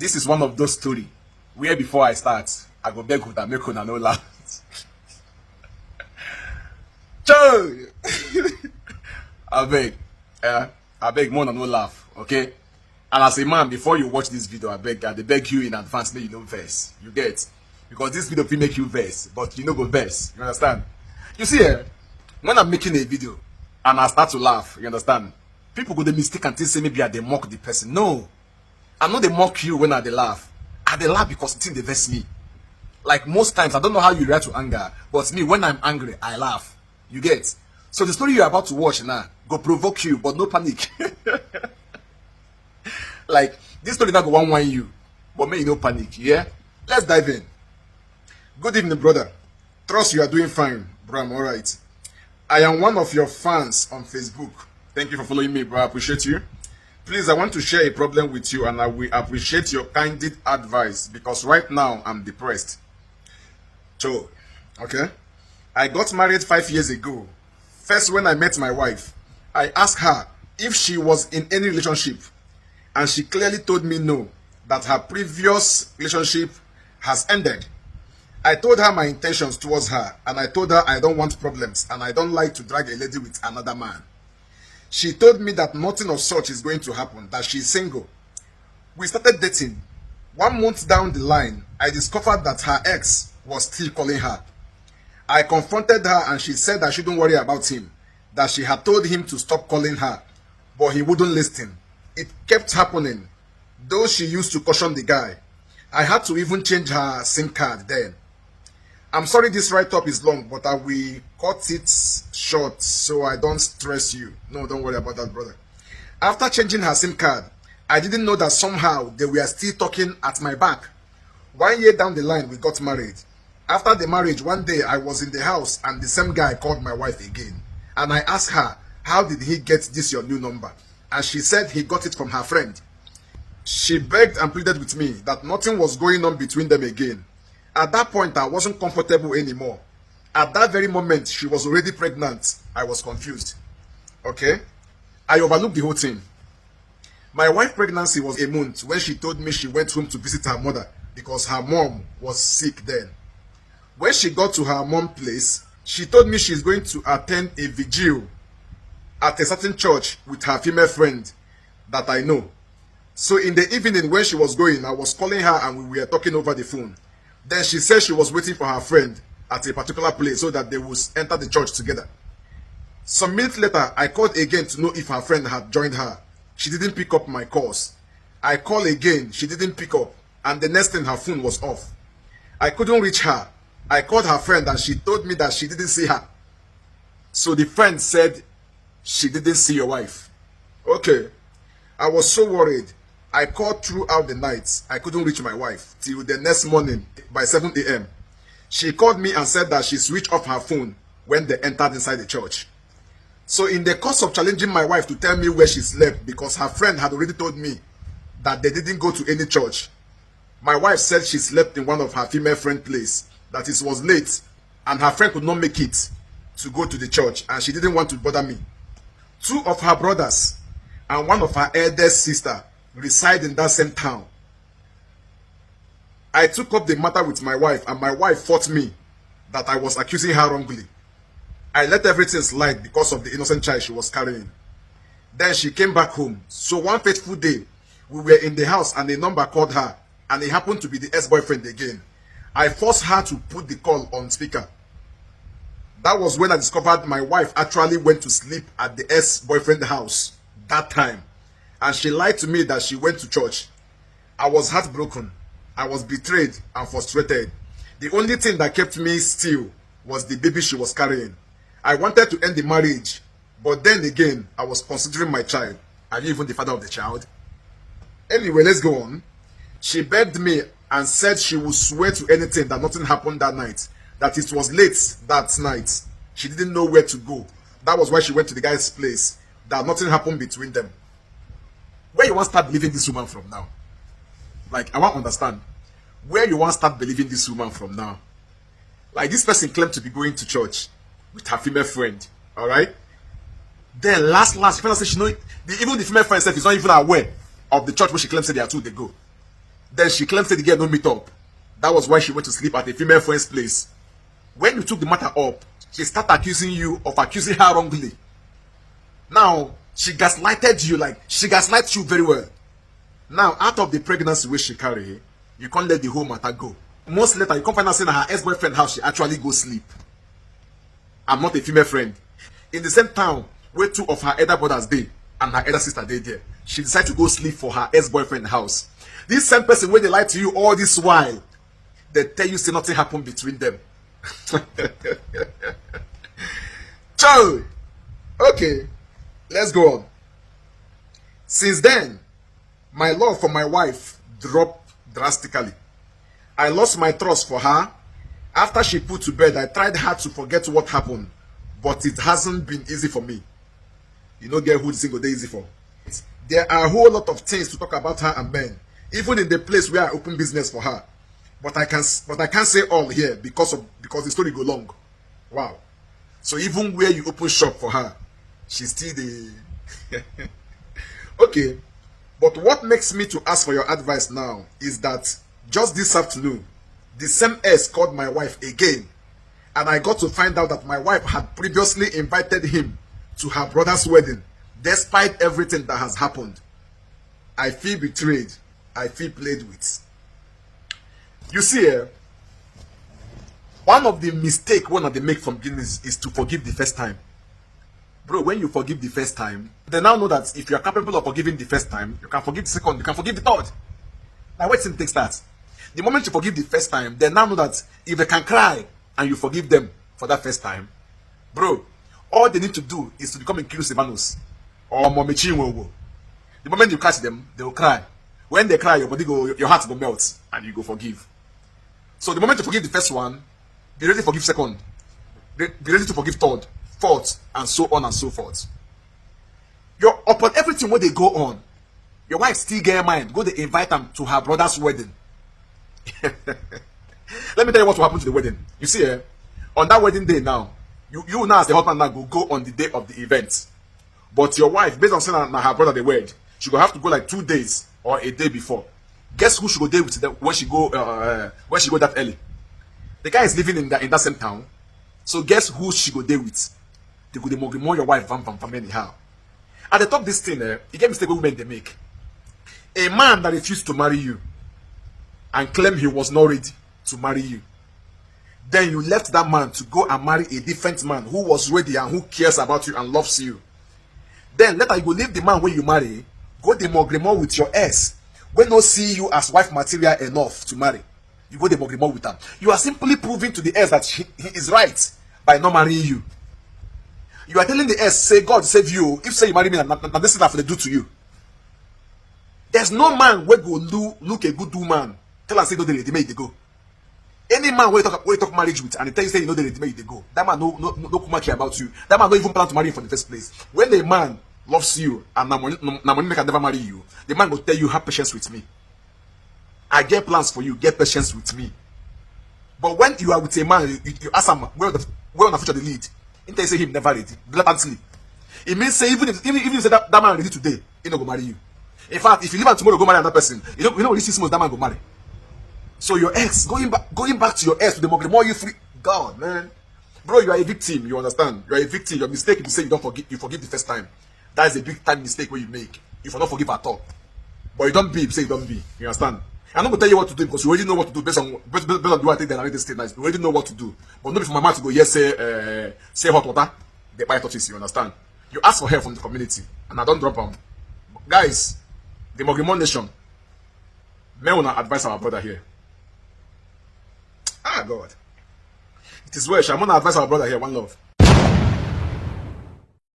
This is one of those stories where before I start, I go beg Huda, make Huda no laugh. Joe! I beg more than no laugh, okay? And as a man, before you watch this video, I beg you in advance, make you no verse. You get? Because this video will make you verse, but you no go verse. You understand? You see, when I'm making a video and I start to laugh, you understand? People go the mistake and say maybe I they mock the person. No. I know they mock you when I they laugh. I they laugh because it's in the verse me. Like most times, I don't know how you react to anger, but me, when I'm angry, I laugh. You get? So the story you're about to watch now go provoke you, but no panic. Like, this story not go one you, but may you no panic, yeah? Let's dive in. Good evening, brother. Trust you are doing fine, bro. I'm alright. I am one of your fans on Facebook. Thank you for following me, bro. I appreciate you. Please, I want to share a problem with you, and I will appreciate your candid advice because right now I'm depressed. So, okay? I got married 5 years ago. First, when I met my wife, I asked her if she was in any relationship, and she clearly told me no, that her previous relationship has ended. I told her my intentions towards her, and I told her I don't want problems, and I don't like to drag a lady with another man. She told me that nothing of such is going to happen, that she's single. We started dating. 1 month down the line, I discovered that her ex was still calling her. I confronted her and she said I shouldn't worry about him, that she had told him to stop calling her, but he wouldn't listen. It kept happening, though she used to caution the guy. I had to even change her SIM card then. I'm sorry this write-up is long, but I will cut it short so I don't stress you. No, don't worry about that, brother. After changing her SIM card, I didn't know that somehow they were still talking at my back. 1 year down the line, we got married. After the marriage, one day I was in the house and the same guy called my wife again. And I asked her, how did he get this your new number? And she said he got it from her friend. She begged and pleaded with me that nothing was going on between them again. At that point, I wasn't comfortable anymore. At that very moment, she was already pregnant. I was confused. Okay? I overlooked the whole thing. My wife's pregnancy was a month when she told me she went home to visit her mother because her mom was sick then. When she got to her mom's place, she told me she's going to attend a vigil at a certain church with her female friend that I know. So in the evening when she was going, I was calling her and we were talking over the phone. Then she said she was waiting for her friend at a particular place so that they would enter the church together. Some minutes later, I called again to know if her friend had joined her. She didn't pick up my calls. I called again, she didn't pick up, and the next thing her phone was off. I couldn't reach her. I called her friend and she told me that she didn't see her. So the friend said she didn't see your wife. Okay. I was so worried. I called throughout the night. I couldn't reach my wife till the next morning by 7 a.m. She called me and said that she switched off her phone when they entered inside the church. So in the course of challenging my wife to tell me where she slept because her friend had already told me that they didn't go to any church, my wife said she slept in one of her female friend's place, that it was late and her friend could not make it to go to the church and she didn't want to bother me. 2 of her brothers and one of her eldest sister reside in that same town. I took up the matter with my wife and my wife fought me that I was accusing her wrongly. I let everything slide because of the innocent child she was carrying. Then she came back home. So one fateful day, we were in the house and a number called her and it happened to be the ex-boyfriend again. I forced her to put the call on speaker. That was when I discovered my wife actually went to sleep at the ex-boyfriend's house that time. And she lied to me that she went to church. I was heartbroken. I was betrayed and frustrated. The only thing that kept me still was the baby she was carrying. I wanted to end the marriage, but then again, I was considering my child. Are you even the father of the child? Anyway, let's go on. She begged me and said she would swear to anything that nothing happened that night, that it was late that night. She didn't know where to go. That was why she went to the guy's place, that nothing happened between them. Where you want to start believing this woman from now? Like, I want to understand. Where you want to start believing this woman from now? Like, this person claimed to be going to church with her female friend, alright? Then last, she found out she know even the female friend herself is not even aware of the church where she claims that they are two they go. Then she claimed that the girl no meet up. That was why she went to sleep at a female friend's place. When you took the matter up, she started accusing you of accusing her wrongly. Now, she gaslighted you, like, she gaslighted you very well. Now, out of the pregnancy which she carry, you can't let the whole matter go. Months later, you can't find out saying her ex-boyfriend house she actually go sleep. I'm not a female friend. In the same town where two of her elder brothers dey and her elder sister dey there, she decided to go sleep for her ex-boyfriend house. This same person where they lie to you all this while, they tell you say nothing happened between them. Ciao. Okay, let's go on. Since then, my love for my wife dropped drastically. I lost my trust for her. After she put to bed, I tried hard to forget what happened, but it hasn't been easy for me. You know, get who single day easy for. There are a whole lot of things to talk about her and Ben, even in the place where I open business for her. But I can't say all here because the story go long. Wow. So even where you open shop for her, she's still the okay. But what makes me to ask for your advice now is that just this afternoon, the same ex called my wife again, and I got to find out that my wife had previously invited him to her brother's wedding, despite everything that has happened. I feel betrayed. I feel played with. You see, one of the mistakes one of they make from beginnings is to forgive the first time. Bro, when you forgive the first time, they now know that if you are capable of forgiving the first time, you can forgive the second, you can forgive the third. Now, wait till it takes that. The moment you forgive the first time, they now know that if they can cry and you forgive them for that first time, bro, all they need to do is to become Nkiru Silvanus or Momechi Nwogo. The moment you catch them, they will cry. When they cry, your heart will melt and you go forgive. So the moment you forgive the first one, be ready to forgive second. Be ready to forgive third, fourth, and so on and so forth. Upon everything where they go on, your wife still get mind. Go to invite them to her brother's wedding. Let me tell you what will happen to the wedding. You see, on that wedding day now, you now as the husband now go on the day of the event. But your wife, based on saying that her brother they wed, she will have to go like 2 days or a day before. Guess who she go there with them when she go that early? The guy is living in that same town. So guess who she go there with? They go more your wife from anyhow. At the top of this thing, you get mistake women they make. A man that refused to marry you and claimed he was not ready to marry you. Then you left that man to go and marry a different man who was ready and who cares about you and loves you. Then later you go leave the man when you marry, go the mogrimor with your ex. When no see you as wife material enough to marry, you go the mogrimor with them. You are simply proving to the ex that he is right by not marrying you. You are telling the ex, say God save you. If say you marry me, and this is what they do to you. There's no man where go look a good woman. Tell her say no, they make they go. Any man where you talk marriage with and they tell you say you know they make they go. That man no care about you. That man don't even plan to marry you for the first place. When a man loves you and money can never marry you, the man will tell you have patience with me. I get plans for you. Get patience with me. But when you are with a man, you ask him where on the future they lead. He say him never ready blatantly. It means say even if you say that man ready today, he no go marry you. In fact, if you leave and tomorrow go marry another person, you know really 6 months that man go marry. So your ex going back to your ex to the more you free. God, man, bro, you are a victim. You understand? You are a victim. Your mistake is say you forgive the first time. That is a big time mistake where you make. If you don't forgive at all, but you don't be, say you don't be. You understand? I'm not gonna tell you what to do because you already know what to do based on the way I think they narrate this state. Nice. You already know what to do. But not for my mouth to go yes say hot water. They buy touches. You understand? You ask for help from the community, and I don't drop them. Guys, the Mogrimon Nation, may wanna advise our brother here. Ah God, it is well. I'm gonna advise our brother here. One love.